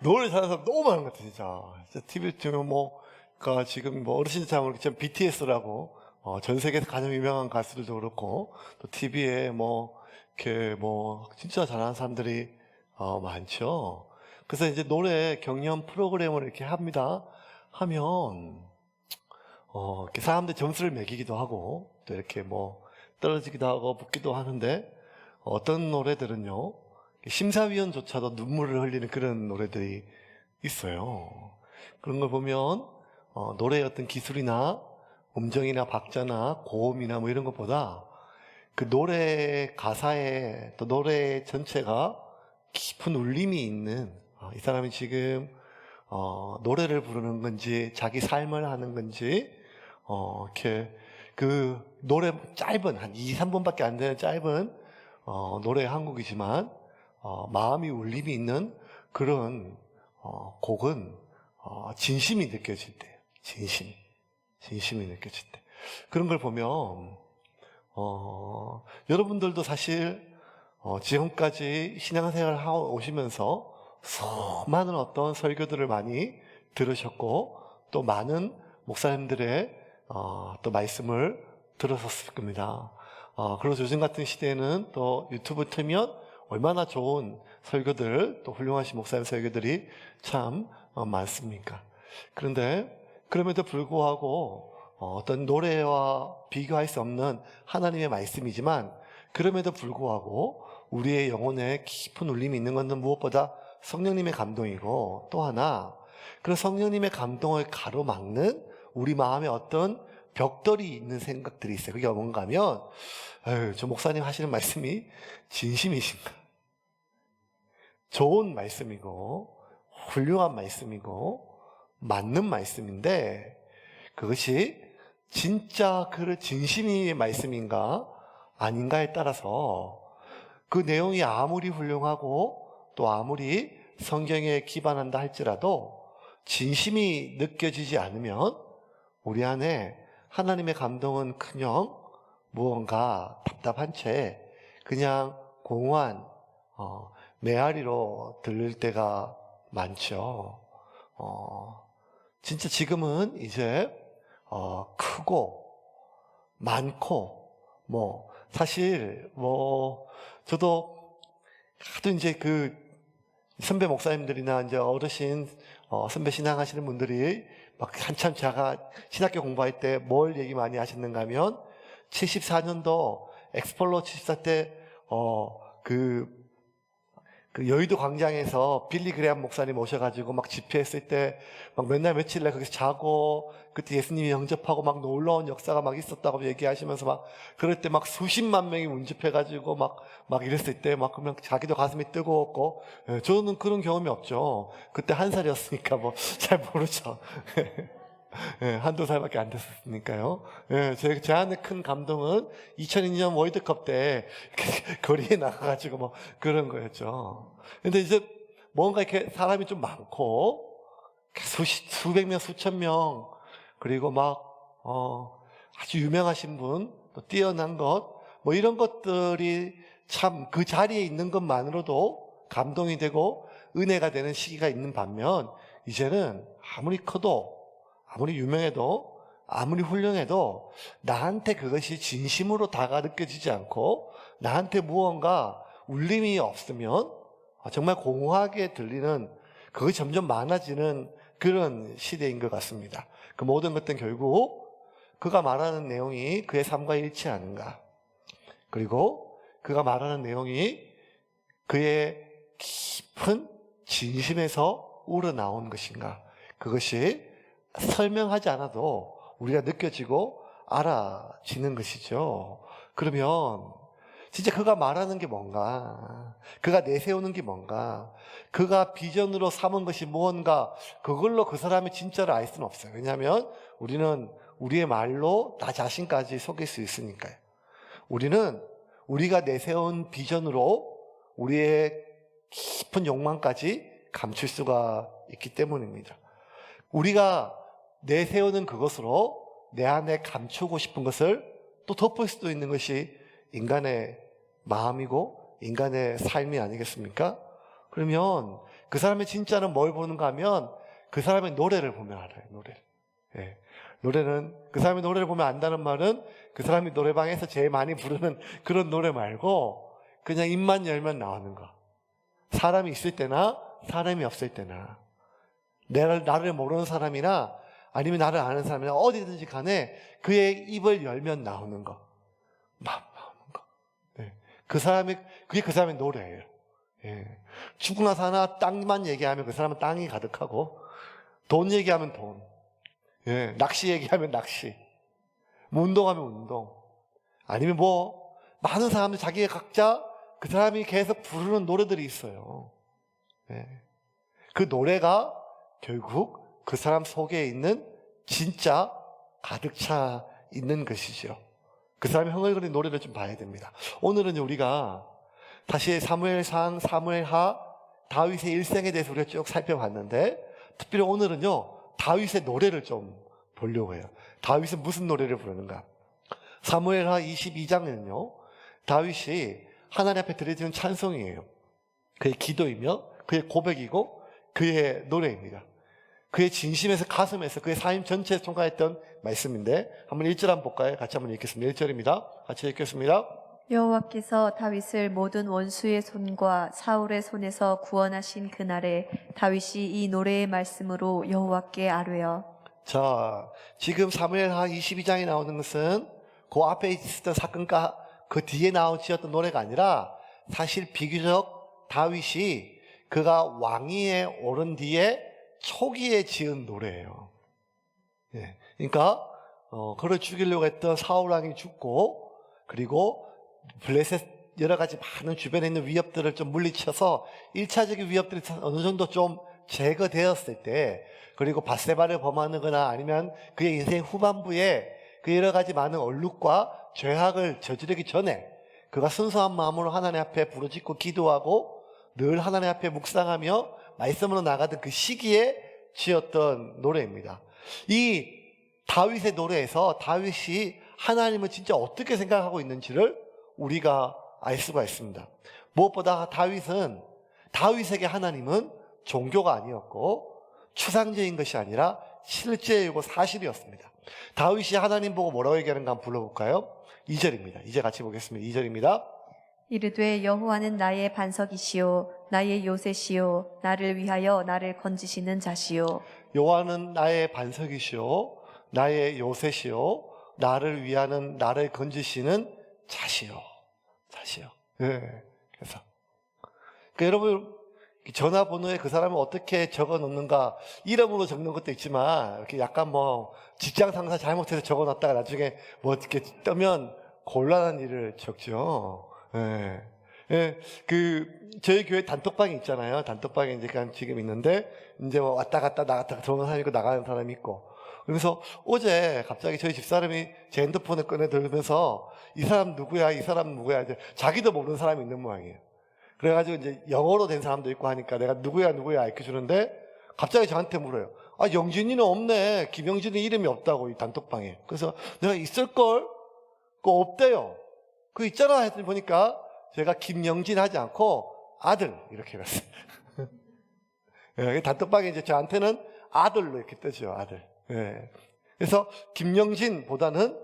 노래 잘하는 사람 너무 많은 것 같아, 진짜. TV 보면 뭐, 그니까 지금 뭐 어르신 잘 모르겠지만 BTS라고, 전 세계에서 가장 유명한 가수들도 그렇고, 또 TV에 뭐, 이렇게 뭐, 진짜 잘하는 사람들이, 많죠. 그래서 이제 노래 경연 프로그램을 이렇게 합니다. 하면, 이렇게 사람들 점수를 매기기도 하고, 또 이렇게 뭐, 떨어지기도 하고, 붙기도 하는데, 어떤 노래들은요, 심사위원조차도 눈물을 흘리는 그런 노래들이 있어요. 그런 걸 보면 노래의 어떤 기술이나 음정이나 박자나 고음이나 뭐 이런 것보다 그 노래 가사에 또 노래 전체가 깊은 울림이 있는, 이 사람이 지금 노래를 부르는 건지 자기 삶을 하는 건지 이렇게 그 노래 짧은 한 2, 3분밖에 안 되는 짧은 노래 한 곡이지만 마음이 울림이 있는 그런 곡은 진심이 느껴질 때, 진심이 느껴질 때 그런 걸 보면 여러분들도 사실 지금까지 신앙생활을 하고 오시면서 수많은 어떤 설교들을 많이 들으셨고 또 많은 목사님들의 또 말씀을 들으셨을 겁니다. 그래서 요즘 같은 시대에는 또 유튜브 틀면 얼마나 좋은 설교들, 또 훌륭하신 목사님 설교들이 참 많습니까? 그런데 그럼에도 불구하고 어떤 노래와 비교할 수 없는 하나님의 말씀이지만 그럼에도 불구하고 우리의 영혼에 깊은 울림이 있는 것은 무엇보다 성령님의 감동이고, 또 하나 그런 성령님의 감동을 가로막는 우리 마음에 어떤 벽돌이 있는 생각들이 있어요. 그게 뭔가 하면 저 목사님 하시는 말씀이 진심이신가? 좋은 말씀이고 훌륭한 말씀이고 맞는 말씀인데 그것이 진짜 그 진심의 말씀인가 아닌가에 따라서 그 내용이 아무리 훌륭하고 또 아무리 성경에 기반한다 할지라도 진심이 느껴지지 않으면 우리 안에 하나님의 감동은 그냥 무언가 답답한 채 그냥 공허한 메아리로 들릴 때가 많죠. 진짜 지금은 이제 크고 많고 뭐 사실 뭐 저도 하도 이제 그 선배 목사님들이나 이제 어르신 선배 신앙하시는 분들이 막 한참 제가 신학교 공부할 때 뭘 얘기 많이 하셨는가 하면 74년도 엑스폴로 74 때 그 여의도 광장에서 빌리 그레암 목사님 오셔가지고 막 집회했을 때 막 몇 날 며칠날 거기서 자고 그때 예수님이 영접하고 막 놀라운 역사가 막 있었다고 얘기하시면서 막 그럴 때 막 수십만 명이 운집해가지고 막 이랬을 때 막 그러면 자기도 가슴이 뜨거웠고, 저는 그런 경험이 없죠. 그때 1살이었으니까 뭐 잘 모르죠. 한두 살밖에 안 됐으니까요. 제 안에 큰 감동은 2002년 월드컵 때 거리에 나가가지고 뭐 그런 거였죠. 근데 이제 뭔가 이렇게 사람이 좀 많고 수백 명, 수천 명, 그리고 막 아주 유명하신 분, 또 뛰어난 것, 뭐 이런 것들이 참 그 자리에 있는 것만으로도 감동이 되고 은혜가 되는 시기가 있는 반면 이제는 아무리 커도 아무리 유명해도 아무리 훌륭해도 나한테 그것이 진심으로 다가 느껴지지 않고 나한테 무언가 울림이 없으면 정말 공허하게 들리는 그것이 점점 많아지는 그런 시대인 것 같습니다. 그 모든 것들은 결국 그가 말하는 내용이 그의 삶과 일치하는가, 그리고 그가 말하는 내용이 그의 깊은 진심에서 우러나온 것인가, 그것이 설명하지 않아도 우리가 느껴지고 알아지는 것이죠. 그러면 진짜 그가 말하는 게 뭔가, 그가 내세우는 게 뭔가, 그가 비전으로 삼은 것이 무언가, 그걸로 그 사람의 진짜를 알 수는 없어요. 왜냐하면 우리는 우리의 말로 나 자신까지 속일 수 있으니까요. 우리는 우리가 내세운 비전으로 우리의 깊은 욕망까지 감출 수가 있기 때문입니다. 우리가 내세우는 그것으로 내 안에 감추고 싶은 것을 또 덮을 수도 있는 것이 인간의 마음이고 인간의 삶이 아니겠습니까? 그러면 그 사람의 진짜는 뭘 보는가 하면 그 사람의 노래를 보면 알아요. 노래. 예. 노래는 그 사람의 노래를 보면 안다는 말은 그 사람이 노래방에서 제일 많이 부르는 그런 노래 말고 그냥 입만 열면 나오는 거. 사람이 있을 때나 사람이 없을 때나 나를 모르는 사람이나 아니면 나를 아는 사람이나 어디든지 간에 그의 입을 열면 나오는 거. 막 나오는 거. 예. 그게 그 사람의 노래예요. 예. 죽으나 사나 땅만 얘기하면 그 사람은 땅이 가득하고 돈 얘기하면 돈. 예. 낚시 얘기하면 낚시. 뭐 운동하면 운동. 아니면 뭐 많은 사람들 자기가 각자 그 사람이 계속 부르는 노래들이 있어요. 예. 그 노래가 결국 그 사람 속에 있는 진짜 가득 차 있는 것이죠. 그 사람이 흥얼거리는 노래를 좀 봐야 됩니다. 오늘은 우리가 다시 사무엘상, 사무엘하, 다윗의 일생에 대해서 우리가 쭉 살펴봤는데 특별히 오늘은요 다윗의 노래를 좀 보려고 해요. 다윗은 무슨 노래를 부르는가? 사무엘하 22장에는요 다윗이 하나님 앞에 드려지는 찬송이에요. 그의 기도이며 그의 고백이고 그의 노래입니다. 그의 진심에서 가슴에서 그의 삶 전체에 통과했던 말씀인데 한번 1절 한번 볼까요? 같이 한번 읽겠습니다. 1절입니다. 같이 읽겠습니다. 여호와께서 다윗을 모든 원수의 손과 사울의 손에서 구원하신 그날에 다윗이 이 노래의 말씀으로 여호와께 아뢰어. 자, 지금 사무엘하 22장에 나오는 것은 그 앞에 있었던 사건과 그 뒤에 지었던 노래가 아니라 사실 비교적 다윗이 그가 왕위에 오른 뒤에 초기에 지은 노래예요. 예. 그러니까 그를 죽이려고 했던 사울 왕이 죽고 그리고 블레셋 여러 가지 많은 주변에 있는 위협들을 좀 물리쳐서 1차적인 위협들이 어느 정도 좀 제거되었을 때 그리고 밧세바를 범하거나 아니면 그의 인생 후반부에 그 여러 가지 많은 얼룩과 죄악을 저지르기 전에 그가 순수한 마음으로 하나님 앞에 부르짖고 기도하고 늘 하나님 앞에 묵상하며 말씀으로 나가던 그 시기에 지었던 노래입니다. 이 다윗의 노래에서 다윗이 하나님을 진짜 어떻게 생각하고 있는지를 우리가 알 수가 있습니다. 무엇보다 다윗에게 하나님은 종교가 아니었고 추상적인 것이 아니라 실제이고 사실이었습니다. 다윗이 하나님 보고 뭐라고 얘기하는가 한번 불러볼까요? 2절입니다. 이제 같이 보겠습니다. 2절입니다. 이르되 여호와는 나의 반석이시요 나의 요새시요 나를 위하여 나를 건지시는 자시요. 여호와는 나의 반석이시요 나의 요새시요 나를 위하는 나를 건지시는 자시요. 네. 그래서 여러분 전화번호에 그 사람을 어떻게 적어 놓는가 이름으로 적는 것도 있지만 이렇게 약간 뭐 직장 상사 잘못해서 적어 놨다가 나중에 뭐 어떻게 뜨면 곤란한 일을 적죠. 예. 예. 저희 교회 단톡방이 있잖아요. 단톡방에 이제 지금 있는데 이제 뭐 왔다 갔다 들어오는 사람이 있고 나가는 사람이 있고. 그래서 어제 갑자기 저희 집사람이 제 핸드폰을 꺼내 들면서 이 사람 누구야? 이 사람 누구야? 이제 자기도 모르는 사람이 있는 모양이에요. 그래가지고 이제 영어로 된 사람도 있고 하니까 내가 누구야 알려주는데 갑자기 저한테 물어요. 아, 영진이는 없네. 김영진이 이름이 없다고 이 단톡방에. 그래서 내가 있을걸? 그거 없대요. 그거 있잖아 했더니 보니까 제가 김영진 하지 않고 아들 이렇게 해놨어요. 예, 단톡방에 이제 저한테는 아들로 이렇게 뜨죠. 아들. 예. 그래서 김영진보다는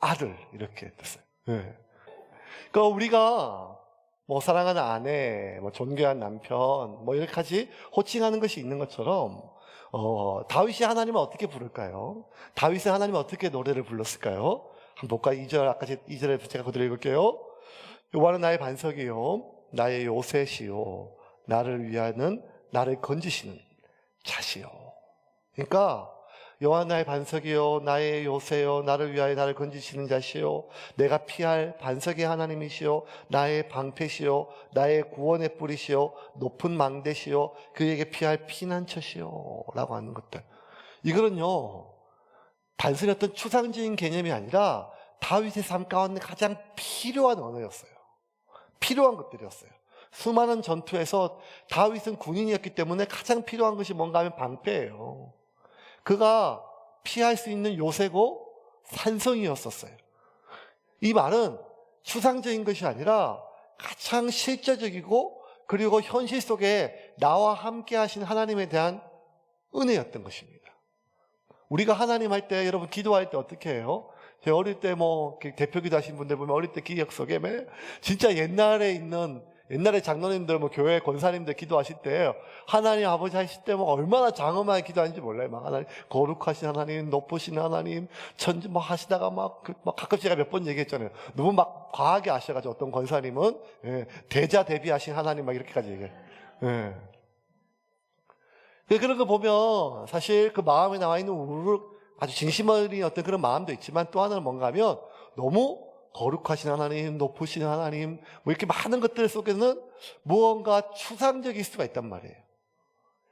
아들 이렇게 떴어요. 예. 그러니까 우리가 뭐 사랑하는 아내, 뭐 존귀한 남편, 뭐 이렇게까지 호칭하는 것이 있는 것처럼 다윗이 하나님을 어떻게 부를까요? 다윗이 하나님을 어떻게 노래를 불렀을까요? 한번 볼까요? 2절 아까 2절에 제가 그대로 읽을게요. 여호와는 나의 반석이요 나의 요새시요 나를 위하는 나를 건지시는 자시요. 그러니까 여호와 나의 반석이요 나의 요새요 나를 위하여 나를 건지시는 자시요 내가 피할 반석의 하나님이시요 나의 방패시요 나의 구원의 뿌리시요 높은 망대시요 그에게 피할 피난처시요 라고 하는 것들, 이거는요 단순히 어떤 추상적인 개념이 아니라 다윗의 삶 가운데 가장 필요한 언어였어요. 필요한 것들이었어요. 수많은 전투에서 다윗은 군인이었기 때문에 가장 필요한 것이 뭔가 하면 방패예요. 그가 피할 수 있는 요새고 산성이었었어요. 이 말은 추상적인 것이 아니라 가장 실제적이고 그리고 현실 속에 나와 함께 하신 하나님에 대한 은혜였던 것입니다. 우리가 하나님 할 때, 여러분 기도할 때 어떻게 해요? 제가 어릴 때 대표 기도하신 분들 보면 어릴 때 기억 속에 진짜 옛날에 장로님들 교회 권사님들 기도하실 때 하나님 아버지 하실 때 얼마나 장엄하게 기도하는지 몰라요. 하나님 거룩하신 하나님, 높으신 하나님, 천지 하시다가 가끔 제가 몇 번 얘기했잖아요. 너무 과하게 하셔가지고 어떤 권사님은 대자 대비하신 하나님 이렇게까지 얘기해요. 그런 거 보면 사실 그 마음에 나와 있는 아주 진심 어린 어떤 그런 마음도 있지만 또 하나는 뭔가 하면 너무 거룩하신 하나님, 높으신 하나님, 이렇게 많은 것들 속에는 무언가 추상적일 수가 있단 말이에요.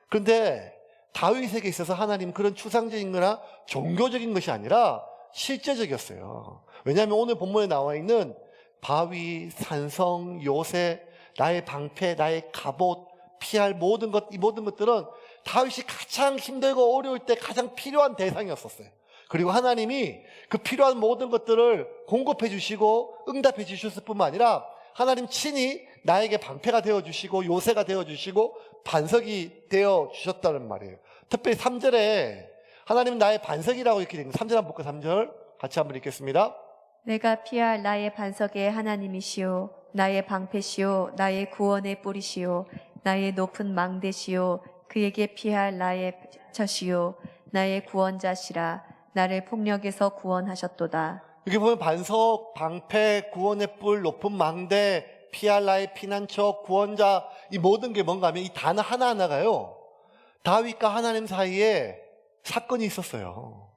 그런데 다윗에게 있어서 하나님 그런 추상적인 거나 종교적인 것이 아니라 실제적이었어요. 왜냐하면 오늘 본문에 나와 있는 바위, 산성, 요새, 나의 방패, 나의 갑옷, 피할 모든 것, 이 모든 것들은 다윗이 가장 힘들고 어려울 때 가장 필요한 대상이었었어요. 그리고 하나님이 그 필요한 모든 것들을 공급해 주시고 응답해 주셨을 뿐만 아니라 하나님 친히 나에게 방패가 되어주시고 요새가 되어주시고 반석이 되어주셨다는 말이에요. 특별히 3절에 하나님은 나의 반석이라고 이렇게 되는 3절 한번 볼까요? 3절 같이 한번 읽겠습니다. 내가 피할 나의 반석의 하나님이시요 나의 방패시요 나의 구원의 뿌리시요 나의 높은 망대시요 그에게 피할 나의 젖이요 나의 구원자시라 나를 폭력에서 구원하셨도다. 여기 보면 반석, 방패, 구원의 뿔, 높은 망대, 피할 나의 피난처, 구원자, 이 모든 게 뭔가 하면 이 단어 하나하나가요, 다윗과 하나님 사이에 사건이 있었어요.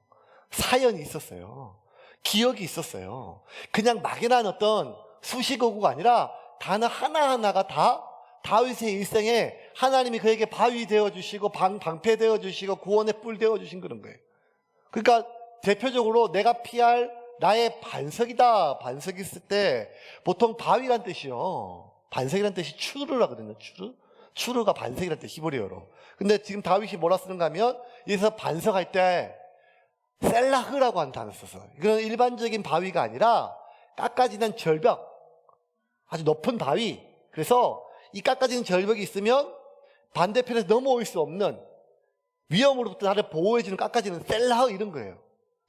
사연이 있었어요. 기억이 있었어요. 그냥 막연한 어떤 수식어구가 아니라 단어 하나하나가 다 다윗의 일생에 하나님이 그에게 바위 되어주시고 방패 되어주시고 구원의 뿔 되어주신 그런 거예요. 그러니까 대표적으로 내가 피할 나의 반석이다. 반석이 있을 때 보통 바위란 뜻이요, 반석이란 뜻이 추르라거든요. 추르가 반석이란 뜻, 히브리어로. 근데 지금 다윗이 뭐라 쓰는가 하면 여기서 반석할 때 셀라흐라고 하는 단어 써서, 이건 일반적인 바위가 아니라 깎아지는 절벽, 아주 높은 바위. 그래서 이 깎아지는 절벽이 있으면 반대편에서 넘어올 수 없는 위험으로부터 나를 보호해주는 깎아지는 셀라흐, 이런 거예요.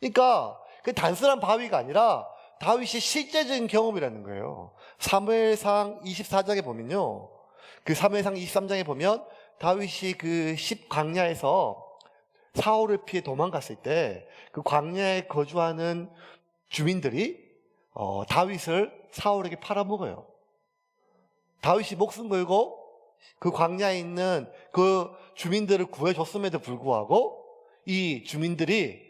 그러니까 그 단순한 바위가 아니라 다윗의 실제적인 경험이라는 거예요. 사무엘상 24장에 보면요, 그 사무엘상 23장에 보면 다윗이 그 10광야에서 사울을 피해 도망갔을 때 그 광야에 거주하는 주민들이 다윗을 사울에게 팔아먹어요. 다윗이 목숨 걸고 그 광야에 있는 그 주민들을 구해줬음에도 불구하고 이 주민들이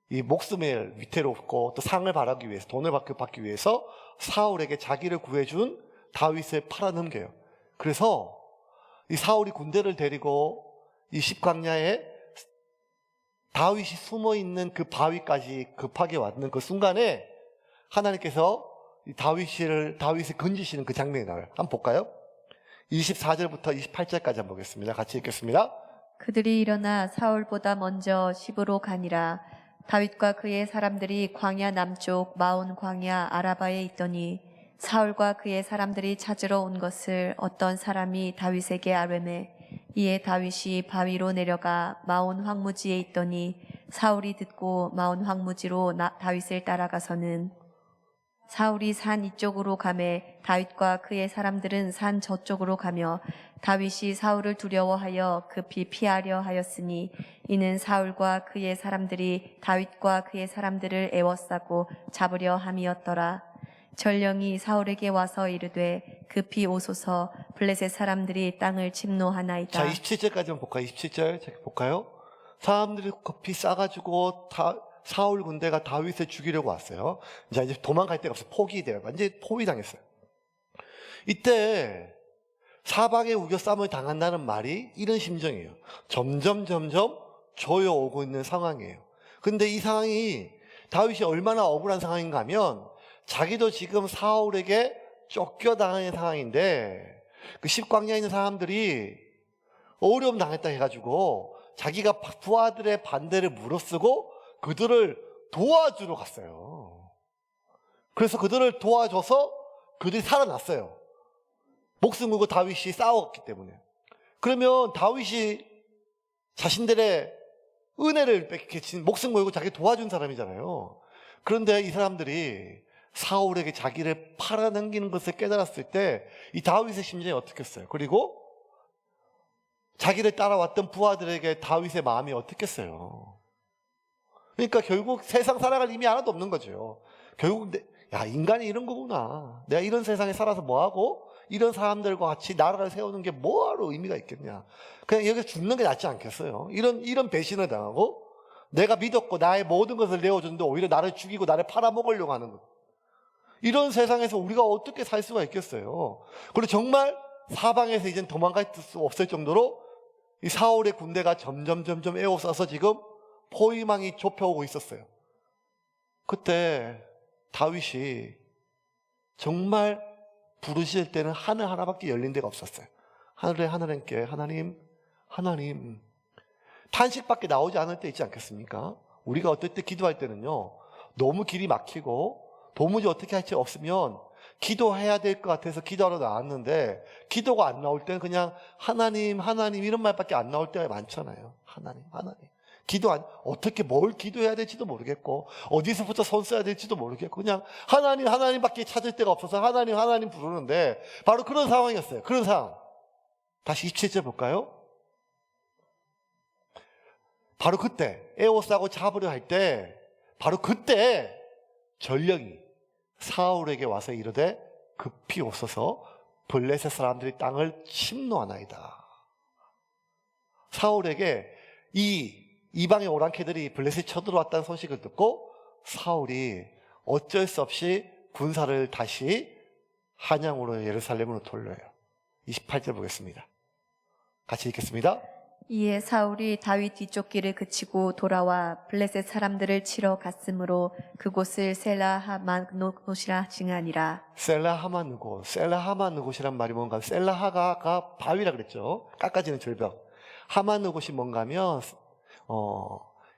이 목숨을 위태롭고 또 상을 바라기 위해서, 돈을 받기 위해서 사울에게 자기를 구해준 다윗을 팔아넘겨요. 그래서 이 사울이 군대를 데리고 이 십광야에 다윗이 숨어있는 그 바위까지 급하게 왔는 그 순간에 하나님께서 이 다윗을 건지시는 그 장면이 나와요. 한번 볼까요? 24절부터 28절까지 한번 보겠습니다. 같이 읽겠습니다. 그들이 일어나 사울보다 먼저 시브로 가니라. 다윗과 그의 사람들이 광야 남쪽 마온 광야 아라바에 있더니 사울과 그의 사람들이 찾으러 온 것을 어떤 사람이 다윗에게 아뢰매, 이에 다윗이 바위로 내려가 마온 황무지에 있더니 사울이 듣고 마온 황무지로 다윗을 따라가서는 사울이 산 이쪽으로 가매 다윗과 그의 사람들은 산 저쪽으로 가며 다윗이 사울을 두려워하여 급히 피하려 하였으니 이는 사울과 그의 사람들이 다윗과 그의 사람들을 애워싸고 잡으려 함이었더라. 전령이 사울에게 와서 이르되 급히 오소서, 블레셋 사람들이 땅을 침노하나이다. 자, 27절까지만 볼까요? 27절 볼까요? 사람들이 급히 싸가지고 사울 군대가 다윗을 죽이려고 왔어요. 이제 도망갈 데가 없어요. 포기돼요. 완전히 포위당했어요. 이때 사방에 우겨싸움을 당한다는 말이 이런 심정이에요. 점점 조여오고 있는 상황이에요. 근데 이 상황이 다윗이 얼마나 억울한 상황인가 하면 자기도 지금 사울에게 쫓겨당하는 상황인데 그 십광야에 있는 사람들이 어려움 당했다 해가지고 자기가 부하들의 반대를 무릅쓰고 그들을 도와주러 갔어요. 그래서 그들을 도와줘서 그들이 살아났어요. 목숨 걸고 다윗이 싸웠기 때문에. 그러면 다윗이 자신들의 은혜를 뺏긴 목숨 걸고 자기 도와준 사람이잖아요. 그런데 이 사람들이 사울에게 자기를 팔아넘기는 것을 깨달았을 때 이 다윗의 심정이 어떻겠어요? 그리고 자기를 따라왔던 부하들에게 다윗의 마음이 어떻겠어요? 그러니까 결국 세상 살아갈 힘이 하나도 없는 거죠. 결국 야, 인간이 이런 거구나. 내가 이런 세상에 살아서 뭐하고 이런 사람들과 같이 나라를 세우는 게 뭐하러 의미가 있겠냐. 그냥 여기서 죽는 게 낫지 않겠어요? 이런 배신을 당하고 내가 믿었고 나의 모든 것을 내어줬는데 오히려 나를 죽이고 나를 팔아먹으려고 하는 것. 이런 세상에서 우리가 어떻게 살 수가 있겠어요? 그리고 정말 사방에서 이젠 도망갈 수 없을 정도로 이 사울의 군대가 점점 에워싸서 지금 포위망이 좁혀오고 있었어요. 그때 다윗이 정말 부르실 때는 하늘 하나밖에 열린 데가 없었어요. 하늘에 하나님께 하나님 탄식밖에 나오지 않을 때 있지 않겠습니까? 우리가 어떨 때 기도할 때는요, 너무 길이 막히고 도무지 어떻게 할 수 없으면 기도해야 될 것 같아서 기도하러 나왔는데 기도가 안 나올 때는 그냥 하나님 이런 말밖에 안 나올 때가 많잖아요. 하나님 어떻게 뭘 기도해야 될지도 모르겠고 어디서부터 손 써야 될지도 모르겠고 그냥 하나님밖에 찾을 데가 없어서 하나님 부르는데 바로 그런 상황이었어요. 그런 상황. 다시 27절 볼까요? 바로 그때 에워싸고 잡으려 할 때 바로 그때 전령이 사울에게 와서 이르되 급히 오소서 블레셋 사람들이 땅을 침노하나이다. 사울에게 이 이방의 오랑캐들이 블레셋에 쳐들어왔다는 소식을 듣고 사울이 어쩔 수 없이 군사를 다시 한양으로 예루살렘으로 돌려요. 28절 보겠습니다. 같이 읽겠습니다. 이에 사울이 다윗 뒤쪽 길을 그치고 돌아와 블레셋 사람들을 치러 갔으므로 그곳을 셀라하만노시라 칭하니라. 셀라하만누곳이란 말이 뭔가? 셀라하가 바위라 그랬죠. 깎아지는 절벽. 하만누곳이 뭔가면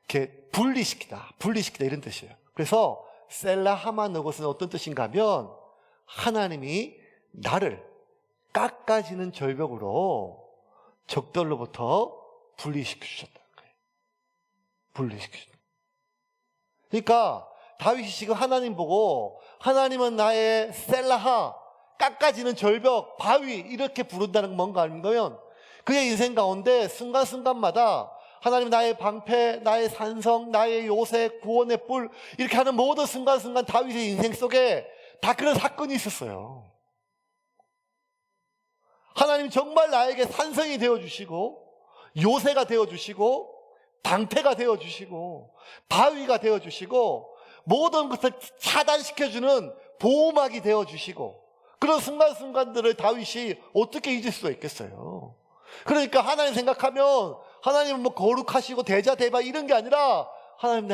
이렇게 분리시키다 이런 뜻이에요. 그래서 셀라하만누곳은 어떤 뜻인가 하면 하나님이 나를 깎아지는 절벽으로 적들로부터 분리시켜 주셨다는 거예요. 분리시켜 주셨다. 그러니까 다윗이 지금 하나님 보고 하나님은 나의 셀라하, 깎아지는 절벽, 바위 이렇게 부른다는 건 뭔가 아닌가면 그의 인생 가운데 순간순간마다 하나님 나의 방패, 나의 산성, 나의 요새, 구원의 뿔 이렇게 하는 모든 순간순간 다윗의 인생 속에 다 그런 사건이 있었어요. 하나님 정말 나에게 산성이 되어주시고 요새가 되어주시고 방패가 되어주시고 바위가 되어주시고 모든 것을 차단시켜주는 보호막이 되어주시고 그런 순간순간들을 다윗이 어떻게 잊을 수가 있겠어요. 그러니까 하나님 생각하면 하나님은 뭐 거룩하시고 대자대바 이런 게 아니라 하나님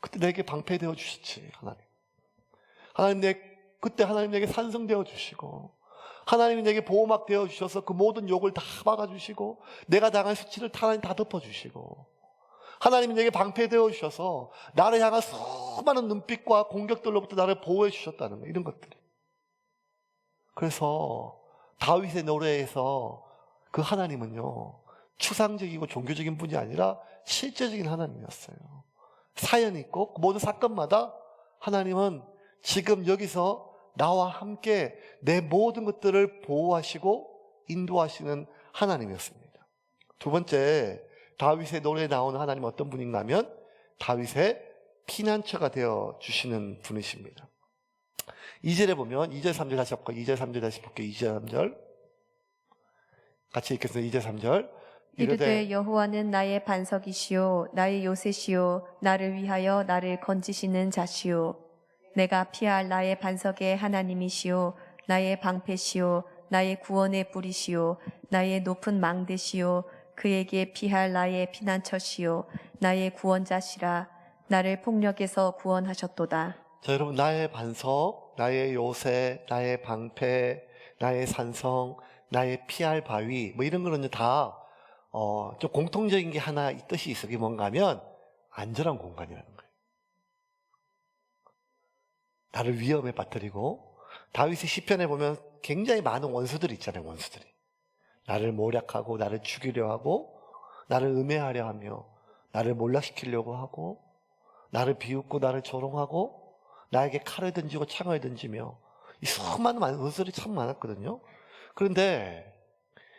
그때 내게 방패 되어주셨지. 그때 하나님 내게 산성 되어주시고 하나님이 내게 보호막 되어주셔서 그 모든 욕을 다 막아주시고 내가 당할 수치를 하나님 다 덮어주시고 하나님이 내게 방패 되어주셔서 나를 향한 수많은 눈빛과 공격들로부터 나를 보호해 주셨다는 거예요. 이런 것들이. 그래서 다윗의 노래에서 그 하나님은요 추상적이고 종교적인 분이 아니라 실제적인 하나님이었어요. 사연이 있고 모든 사건마다 하나님은 지금 여기서 나와 함께 내 모든 것들을 보호하시고 인도하시는 하나님이었습니다. 두 번째, 다윗의 노래에 나오는 하나님은 어떤 분인가 하면 다윗의 피난처가 되어 주시는 분이십니다. 2절에 보면 2절 3절 다시 볼까요? 2절 3절 다시 볼게요. 2절 3절 같이 읽겠습니다. 2절 3절 이르되 여호와는 나의 반석이시요 나의 요새시요 나를 위하여 나를 건지시는 자시요 내가 피할 나의 반석의 하나님이시요 나의 방패시요 나의 구원의 뿌리시요 나의 높은 망대시요 그에게 피할 나의 피난처시요 나의 구원자시라 나를 폭력에서 구원하셨도다. 자, 여러분, 나의 반석, 나의 요새, 나의 방패, 나의 산성, 나의 피할 바위 뭐 이런 거는 다 좀 공통적인 게 하나 뜻이 있어. 그게 뭔가 하면 안전한 공간이라는 거예요. 나를 위험에 빠뜨리고 다윗의 시편에 보면 굉장히 많은 원수들이 있잖아요. 원수들이 나를 모략하고 나를 죽이려 하고 나를 음해하려 하며 나를 몰락시키려고 하고 나를 비웃고 나를 조롱하고 나에게 칼을 던지고 창을 던지며 이 수많은 은설이 참 많았거든요. 그런데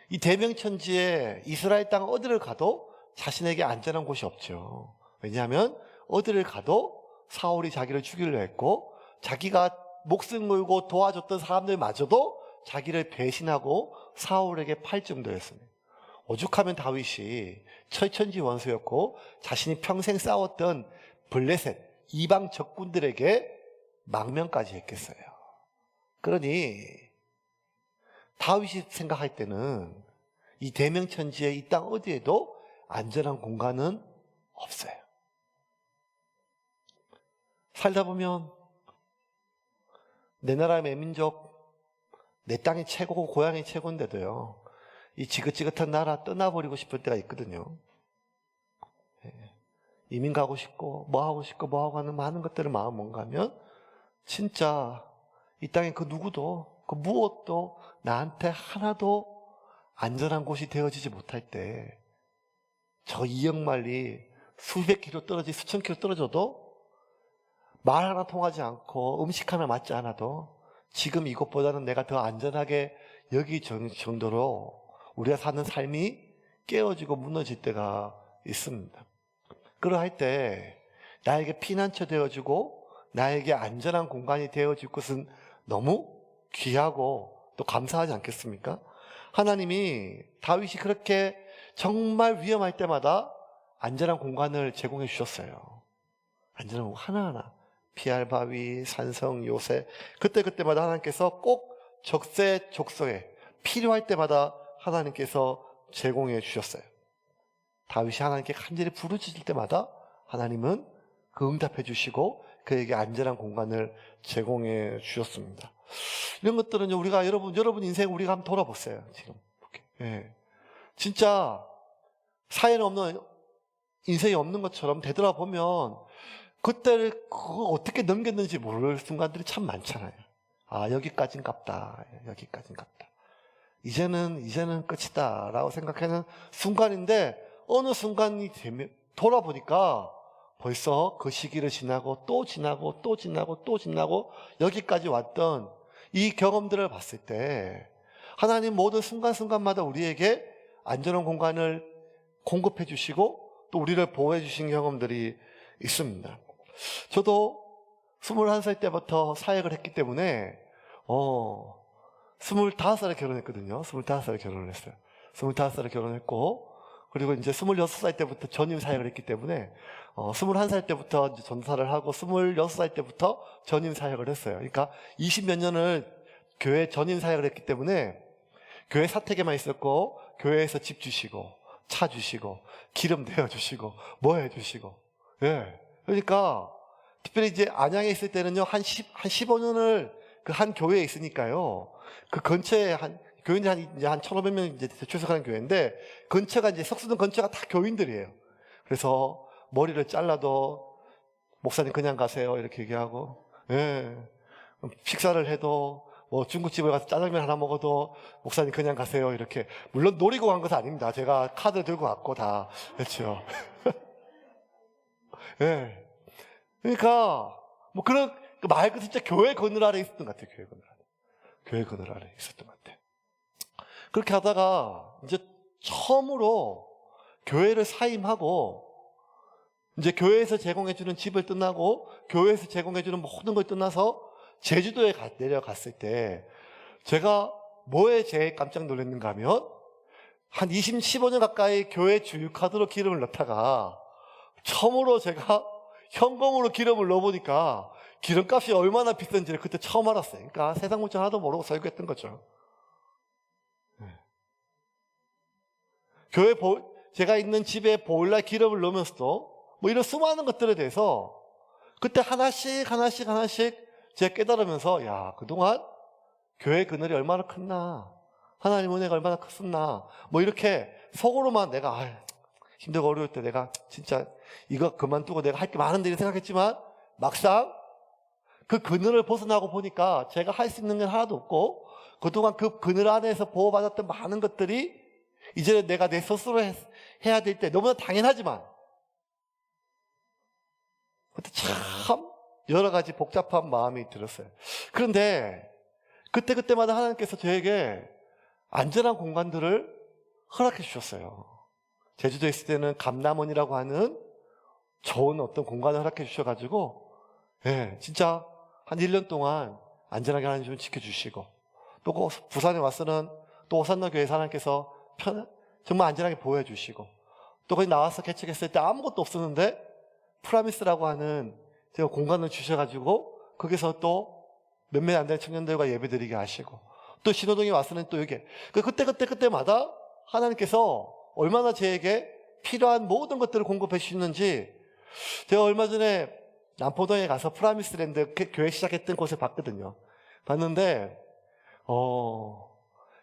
이 대명천지에 이스라엘 땅 어디를 가도 자신에게 안전한 곳이 없죠. 왜냐하면 어디를 가도 사울이 자기를 죽이려 했고 자기가 목숨 걸고 도와줬던 사람들마저도 자기를 배신하고 사울에게 팔 정도였습니다. 오죽하면 다윗이 철천지 원수였고 자신이 평생 싸웠던 블레셋 이방 적군들에게 망명까지 했겠어요. 그러니 다윗이 생각할 때는 이 대명천지의 이 땅 어디에도 안전한 공간은 없어요. 살다 보면 내 나라 내 민족 내 땅이 최고고 고향이 최고인데도요 이 지긋지긋한 나라 떠나버리고 싶을 때가 있거든요. 이민 가고 싶고 뭐 하고 싶고 뭐 하고 하는 많은 것들을 마음 뭔가 하면 진짜 이 땅에 그 누구도 그 무엇도 나한테 하나도 안전한 곳이 되어지지 못할 때 저 이역만리 수백 킬로 떨어지 수천 킬로 떨어져도 말 하나 통하지 않고 음식 하나 맞지 않아도 지금 이것보다는 내가 더 안전하게 여기 정도로 우리가 사는 삶이 깨어지고 무너질 때가 있습니다. 그러할 때 나에게 피난처 되어주고 나에게 안전한 공간이 되어줄 것은 너무 귀하고 또 감사하지 않겠습니까? 하나님이 다윗이 그렇게 정말 위험할 때마다 안전한 공간을 제공해 주셨어요. 안전한 공간 하나하나 피할 바위, 산성, 요새 그때마다 하나님께서 꼭 적세족소에 필요할 때마다 하나님께서 제공해 주셨어요. 다윗이 하나님께 간절히 부르짖을 때마다 하나님은 그 응답해 주시고 그에게 안전한 공간을 제공해 주셨습니다. 이런 것들은 우리가 여러분 인생 우리가 한번 돌아보세요. 지금 예. 진짜 사회는 없는 인생이 없는 것처럼 되돌아보면 그때를 그거 어떻게 넘겼는지 모를 순간들이 참 많잖아요. 아 여기까진 갑다. 여기까진 갑다. 이제는 끝이다라고 생각하는 순간인데 어느 순간이 되면 돌아보니까 벌써 그 시기를 지나고 또 지나고 또 지나고 또 지나고 여기까지 왔던 이 경험들을 봤을 때 하나님 모든 순간순간마다 우리에게 안전한 공간을 공급해 주시고 또 우리를 보호해 주신 경험들이 있습니다. 저도 21살 때부터 사역을 했기 때문에 25살에 결혼했거든요. 25살에 결혼을 했어요. 25살에 결혼했고 그리고 이제 26살 때부터 전임 사역을 했기 때문에 21살 때부터 이제 전사를 하고 26살 때부터 전임 사역을 했어요. 그러니까 20몇 년을 교회 전임 사역을 했기 때문에 교회 사택에만 있었고 교회에서 집 주시고 차 주시고 기름 대어 주시고 뭐 해 주시고 예. 그러니까 특별히 이제 안양에 있을 때는요 한 15년을 그 한 교회에 있으니까요 그 근처에 교인들이 한 1,500명 이제 출석하는 교회인데 근처가 이제 석수동 근처가 다 교인들이에요. 그래서 머리를 잘라도 목사님 그냥 가세요 이렇게 얘기하고 예. 식사를 해도 뭐 중국집을 가서 짜장면 하나 먹어도 목사님 그냥 가세요 이렇게 물론 노리고 간 것은 아닙니다. 제가 카드 들고 갔고 다 그렇죠. 예. 그러니까 뭐 그런 말 그대로 진짜 교회 그늘 아래 있었던 것 같아요. 교회 그늘 아래 있었던 것 같아요. 그렇게 하다가 이제 처음으로 교회를 사임하고 이제 교회에서 제공해주는 집을 떠나고 교회에서 제공해주는 모든 걸 떠나서 제주도에 내려갔을 때 제가 뭐에 제일 깜짝 놀랐는가 하면 한 15년 가까이 교회 주유카드로 기름을 넣다가 처음으로 제가 현금으로 기름을 넣어보니까 기름값이 얼마나 비싼지를 그때 처음 알았어요. 그러니까 세상 물정 하나도 모르고 설교했던 거죠. 교회 제가 있는 집에 보일러에 기름을 넣으면서도 뭐 이런 수많은 것들에 대해서 그때 하나씩 제가 깨달으면서 야 그동안 교회 그늘이 얼마나 컸나 하나님 은혜가 얼마나 컸었나 뭐 이렇게 속으로만 내가 힘들고 어려울 때 내가 진짜 이거 그만두고 내가 할 게 많은데 이렇게 생각했지만 막상 그 그늘을 벗어나고 보니까 제가 할 수 있는 게 하나도 없고 그동안 그 그늘 안에서 보호받았던 많은 것들이 이제는 내가 내 스스로 해야 될 때 너무나 당연하지만 그때 참 여러 가지 복잡한 마음이 들었어요. 그런데 그때마다 하나님께서 저에게 안전한 공간들을 허락해 주셨어요. 제주도에 있을 때는 감남원이라고 하는 좋은 어떤 공간을 허락해 주셔가지고, 예, 진짜 한 1년 동안 안전하게 하나님 좀 지켜주시고, 또 부산에 와서는 또 오산로 교회에서 하나님께서 정말 안전하게 보호해주시고, 또 거기 나와서 개척했을 때 아무것도 없었는데, 프라미스라고 하는 제가 공간을 주셔가지고, 거기서 또 몇몇 안 되는 청년들과 예배드리게 하시고, 또 신호동에 와서는 또 여기, 그때마다 하나님께서 얼마나 저에게 필요한 모든 것들을 공급해 주시는지, 제가 얼마 전에 남포동에 가서 프라미스랜드 교회 시작했던 곳을 봤거든요. 봤는데,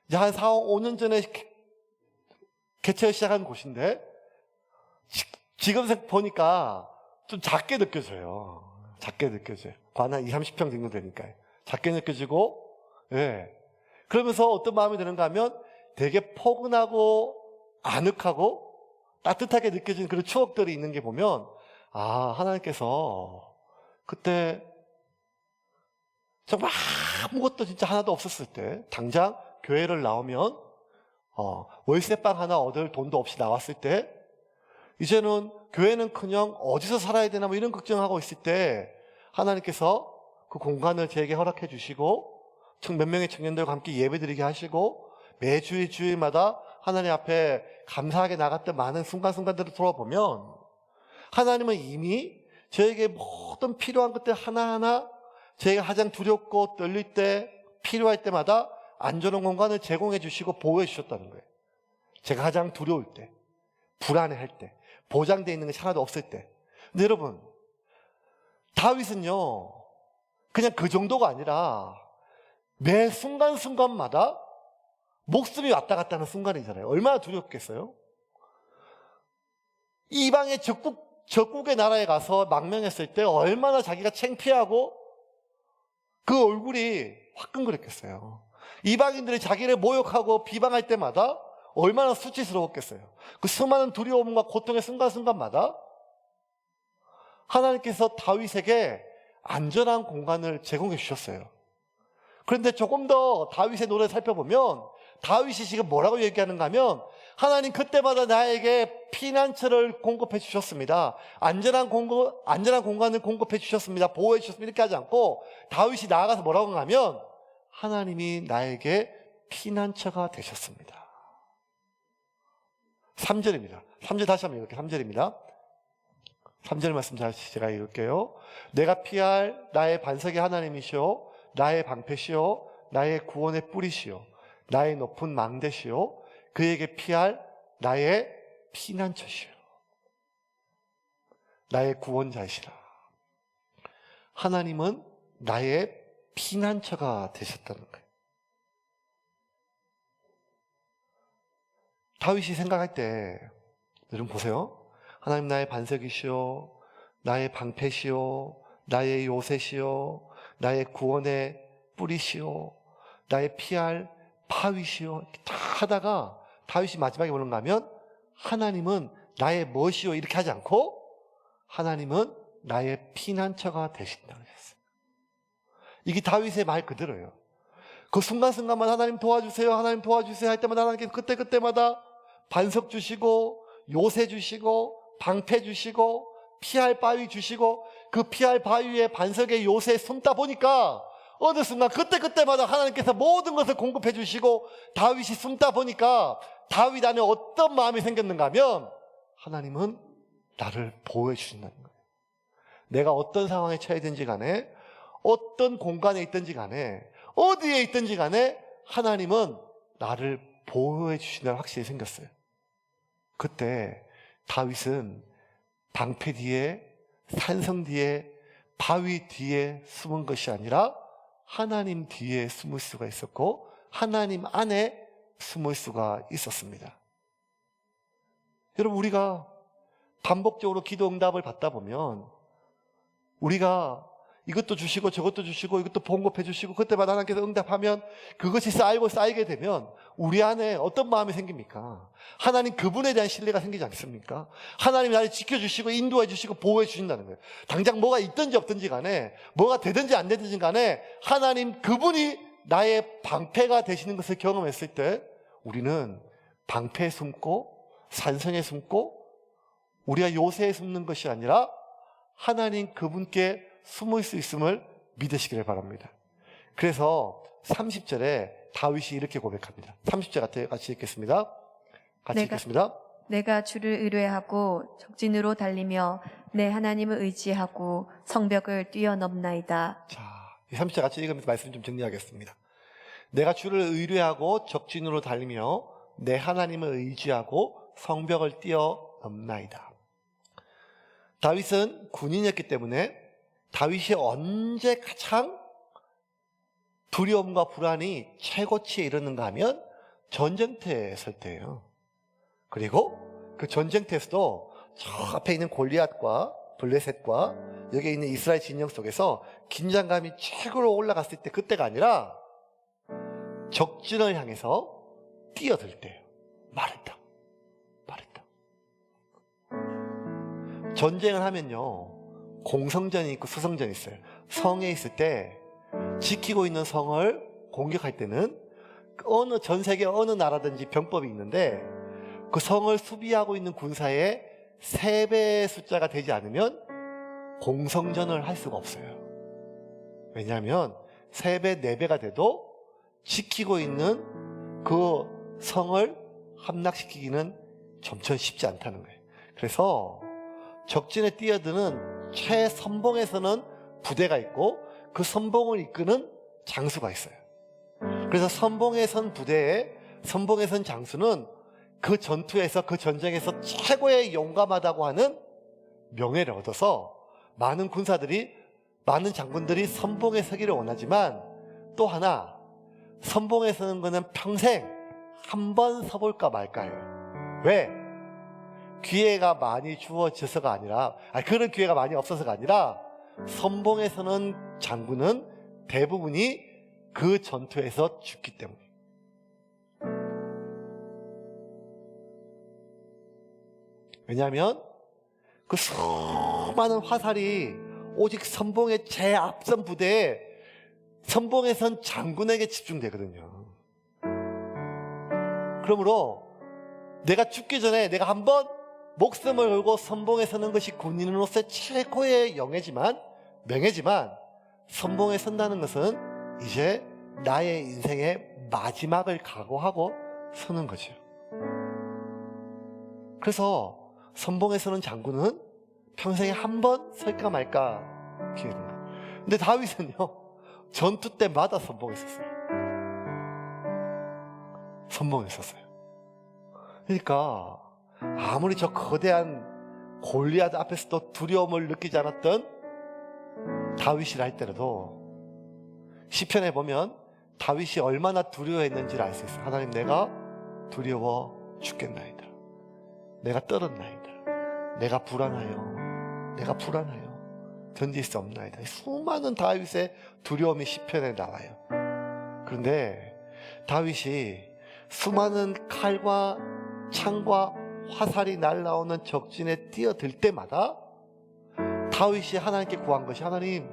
이제 한 4, 5년 전에 개척을 시작한 곳인데, 지금 보니까 좀 작게 느껴져요. 작게 느껴져요. 한 20, 30평 정도 되니까요. 작게 느껴지고, 예. 그러면서 어떤 마음이 드는가 하면 되게 포근하고 아늑하고 따뜻하게 느껴지는 그런 추억들이 있는 게 보면, 아, 하나님께서 그때 정말 아무것도 진짜 하나도 없었을 때, 당장 교회를 나오면, 월세방 하나 얻을 돈도 없이 나왔을 때, 이제는 교회는 그냥 어디서 살아야 되나 뭐 이런 걱정하고 있을 때, 하나님께서 그 공간을 제게 허락해 주시고, 몇 명의 청년들과 함께 예배드리게 하시고, 매주일 주일마다 하나님 앞에 감사하게 나갔던 많은 순간순간들을 돌아보면, 하나님은 이미 저에게 모든 필요한 것들 하나하나 제가 가장 두렵고 떨릴 때, 필요할 때마다 안전한 공간을 제공해 주시고 보호해 주셨다는 거예요. 제가 가장 두려울 때, 불안해할 때, 보장되어 있는 것이 하나도 없을 때. 근데 여러분, 다윗은요, 그냥 그 정도가 아니라 매 순간순간마다 목숨이 왔다 갔다 하는 순간이잖아요. 얼마나 두렵겠어요? 이방의 적국의 나라에 가서 망명했을 때 얼마나 자기가 창피하고 그 얼굴이 화끈거렸겠어요. 이방인들이 자기를 모욕하고 비방할 때마다 얼마나 수치스러웠겠어요. 그 수많은 두려움과 고통의 순간순간마다 하나님께서 다윗에게 안전한 공간을 제공해 주셨어요. 그런데 조금 더 다윗의 노래를 살펴보면 다윗이 지금 뭐라고 얘기하는가 하면, 하나님 그때마다 나에게 피난처를 공급해 주셨습니다. 안전한 공간을 공급해 주셨습니다. 보호해 주셨습니다. 이렇게 하지 않고 다윗이 나아가서 뭐라고 하면, 하나님이 나에게 피난처가 되셨습니다. 3절입니다. 3절 다시 한번 읽을게요. 3절입니다. 3절 말씀 제가 읽을게요. 내가 피할 나의 반석의 하나님이시오, 나의 방패시오, 나의 구원의 뿌리시오, 나의 높은 망대시오, 그에게 피할 나의 피난처시오, 나의 구원자이시라. 하나님은 나의 피난처가 되셨다는 거예요. 다윗이 생각할 때, 여러분 보세요. 하나님 나의 반석이시오, 나의 방패시오, 나의 요새시오, 나의 구원의 뿌리시오, 나의 피할 바위시오, 이렇게 다 하다가 다윗이 마지막에 뭐는가 하면, 하나님은 나의 무엇이오 이렇게 하지 않고 하나님은 나의 피난처가 되신다고 했어요. 이게 다윗의 말 그대로예요. 그 순간순간만 하나님 도와주세요, 하나님 도와주세요 할 때마다 하나님께서 그때마다 반석 주시고 요새 주시고 방패 주시고 피할 바위 주시고, 그 피할 바위에 반석에 요새에 숨다 보니까 어느 순간 그때마다 하나님께서 모든 것을 공급해 주시고, 다윗이 숨다 보니까 다윗 안에 어떤 마음이 생겼는가 하면, 하나님은 나를 보호해 주신다는 거예요. 내가 어떤 상황에 처해든지 간에, 어떤 공간에 있든지 간에, 어디에 있든지 간에 하나님은 나를 보호해 주신다는 확신이 생겼어요. 그때 다윗은 방패 뒤에, 산성 뒤에, 바위 뒤에 숨은 것이 아니라 하나님 뒤에 숨을 수가 있었고, 하나님 안에 숨을 수가 있었습니다. 여러분, 우리가 반복적으로 기도 응답을 받다 보면 우리가 이것도 주시고 저것도 주시고 이것도 봉급해 주시고 그때마다 하나님께서 응답하면 그것이 쌓이게 되면 우리 안에 어떤 마음이 생깁니까? 하나님 그분에 대한 신뢰가 생기지 않습니까? 하나님이 나를 지켜주시고 인도해 주시고 보호해 주신다는 거예요. 당장 뭐가 있든지 없든지 간에 뭐가 되든지 안 되든지 간에 하나님 그분이 나의 방패가 되시는 것을 경험했을 때 우리는 방패에 숨고 산성에 숨고 우리가 요새에 숨는 것이 아니라 하나님 그분께 숨을 수 있음을 믿으시기를 바랍니다. 그래서 30절에 다윗이 이렇게 고백합니다. 30절 같이 읽겠습니다. 같이 읽겠습니다. 내가 주를 의뢰하고 적진으로 달리며 내 하나님을 의지하고 성벽을 뛰어넘나이다. 자, 이 30절 같이 읽으면서 말씀 좀 정리하겠습니다. 내가 주를 의뢰하고 적진으로 달리며 내 하나님을 의지하고 성벽을 뛰어넘나이다. 다윗은 군인이었기 때문에 다윗이 언제 가장 두려움과 불안이 최고치에 이르는가 하면 전쟁터에 설 때예요. 그리고 그 전쟁터에서도 저 앞에 있는 골리앗과 블레셋과 여기 있는 이스라엘 진영 속에서 긴장감이 최고로 올라갔을 때 그때가 아니라 적진을 향해서 뛰어들 때예요. 말했다. 전쟁을 하면요 공성전이 있고 수성전이 있어요. 성에 있을 때 지키고 있는 성을 공격할 때는 전 세계 어느 나라든지 병법이 있는데 그 성을 수비하고 있는 군사의 3배의 숫자가 되지 않으면 공성전을 할 수가 없어요. 왜냐하면 3배, 4배가 돼도 지키고 있는 그 성을 함락시키기는 점점 쉽지 않다는 거예요. 그래서 적진에 뛰어드는 최선봉에서는 부대가 있고 그 선봉을 이끄는 장수가 있어요. 그래서 선봉에 선 부대에 선봉에 선 장수는 그 전투에서 그 전쟁에서 최고의 용감하다고 하는 명예를 얻어서 많은 군사들이 많은 장군들이 선봉에 서기를 원하지만 또 하나 선봉에 서는 거는 평생 한 번 서볼까 말까예요. 왜? 기회가 많이 주어져서가 아니라 그런 기회가 많이 없어서가 아니라 선봉에 서는 장군은 대부분이 그 전투에서 죽기 때문에 왜냐하면 그 수많은 화살이 오직 선봉의 제앞선 부대에 선봉에 선 장군에게 집중되거든요. 그러므로 내가 죽기 전에 내가 한번 목숨을 걸고 선봉에 서는 것이 군인으로서의 최고의 명예지만 선봉에 선다는 것은 이제 나의 인생의 마지막을 각오하고 서는 거죠. 그래서 선봉에 서는 장군은 평생에 한 번 설까 말까 기회는 거예요. 근데 다윗은요 전투 때마다 선봉에 섰어요. 선봉에 섰어요. 그러니까 아무리 저 거대한 골리앗 앞에서도 두려움을 느끼지 않았던 다윗이라 할때라도 시편에 보면 다윗이 얼마나 두려워했는지를 알 수 있어요. 하나님 내가 두려워 죽겠나이다. 내가 떨었나이다. 내가 불안하여 견딜 수 없나이다. 수많은 다윗의 두려움이 시편에 나와요. 그런데 다윗이 수많은 칼과 창과 화살이 날라오는 적진에 뛰어들 때마다 다윗이 하나님께 구한 것이 하나님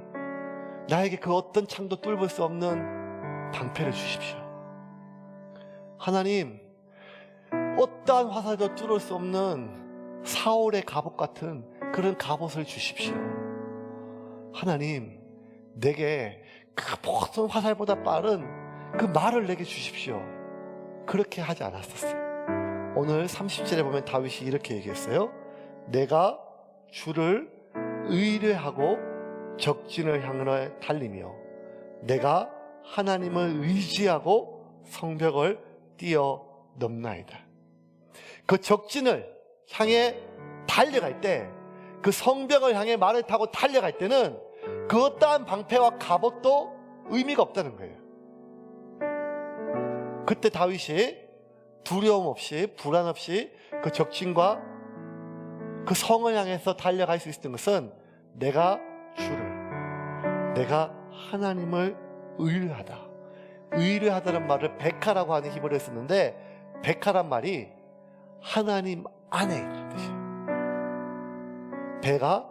나에게 그 어떤 창도 뚫을 수 없는 방패를 주십시오. 하나님 어떠한 화살도 뚫을 수 없는 사울의 갑옷 같은 그런 갑옷을 주십시오. 하나님 내게 그 모든 화살보다 빠른 그 말을 내게 주십시오. 그렇게 하지 않았었어요. 오늘 30절에 보면 다윗이 이렇게 얘기했어요. 내가 주를 의뢰하고 적진을 향하여 달리며 내가 하나님을 의지하고 성벽을 뛰어넘나이다. 그 적진을 향해 달려갈 때, 그 성벽을 향해 말을 타고 달려갈 때는 그 어떠한 방패와 갑옷도 의미가 없다는 거예요. 그때 다윗이 두려움 없이 불안 없이 그 적진과 그 성을 향해서 달려갈 수 있었던 것은 내가 주를 내가 하나님을 의뢰하다. 의뢰하다는 말을 베카라고 하는 히브리어를 쓰는데, 베카란 말이 하나님 안에 있는 뜻이에요. 베가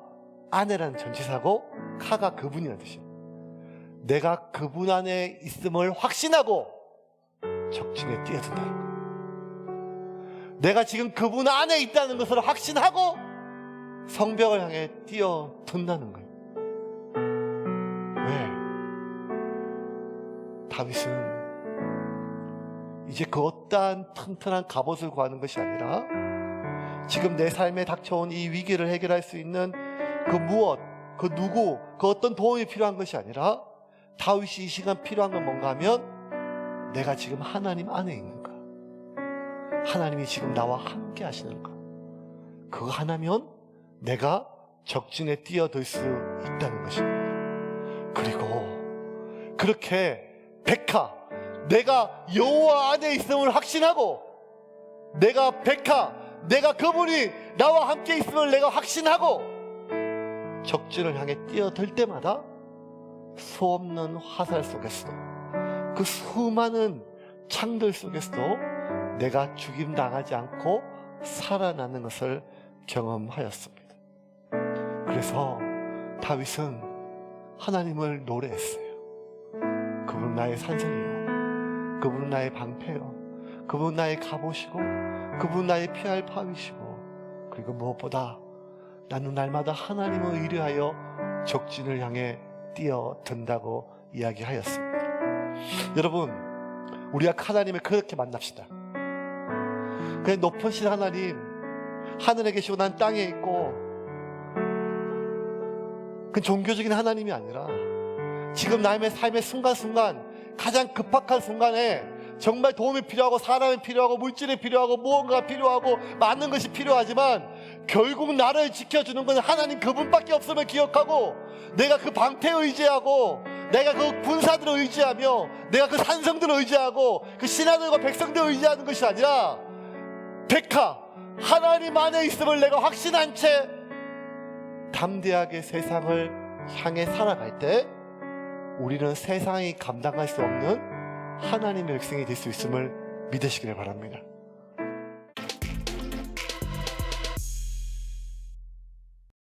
아내라는 전치사고 카가 그분이라는 뜻이에요. 내가 그분 안에 있음을 확신하고 적진에 뛰어든다는 거예요. 내가 지금 그분 안에 있다는 것을 확신하고 성벽을 향해 뛰어든다는 거예요. 왜? 다윗은 이제 그 어떠한 튼튼한 갑옷을 구하는 것이 아니라 지금 내 삶에 닥쳐온 이 위기를 해결할 수 있는 그 무엇, 그 누구, 그 어떤 도움이 필요한 것이 아니라 다윗이 이 시간 필요한 건 뭔가 하면 내가 지금 하나님 안에 있는가, 하나님이 지금 나와 함께 하시는가, 그거 하나면 내가 적진에 뛰어들 수 있다는 것입니다. 그리고 그렇게 백하, 내가 여호와 안에 있음을 확신하고, 내가 그분이 나와 함께 있음을 내가 확신하고 적진을 향해 뛰어들 때마다 수없는 화살 속에서도, 그 수많은 창들 속에서도 내가 죽임당하지 않고 살아나는 것을 경험하였습니다. 그래서 다윗은 하나님을 노래했어요. 그분은 나의 산성이요, 그분은 나의 방패요, 그분은 나의 갑옷이고, 그분은 나의 피할 바위시고, 그리고 무엇보다 나는 날마다 하나님을 의뢰하여 적진을 향해 뛰어든다고 이야기하였습니다. 여러분, 우리가 하나님을 그렇게 만납시다. 그냥 높으신 하나님, 하늘에 계시고 난 땅에 있고, 그 종교적인 하나님이 아니라 지금 나의 삶의 순간순간, 가장 급박한 순간에 정말 도움이 필요하고, 사람이 필요하고, 물질이 필요하고, 무언가가 필요하고, 많은 것이 필요하지만 결국 나를 지켜주는 건 하나님 그분밖에 없음을 기억하고, 내가 그 방패에 의지하고, 내가 그 군사들을 의지하며, 내가 그 산성들을 의지하고, 그 신하들과 백성들을 의지하는 것이 아니라 백하, 하나님 안에 있음을 내가 확신한 채 담대하게 세상을 향해 살아갈 때 우리는 세상이 감당할 수 없는 하나님의 백성이 될 수 있음을 믿으시길 바랍니다.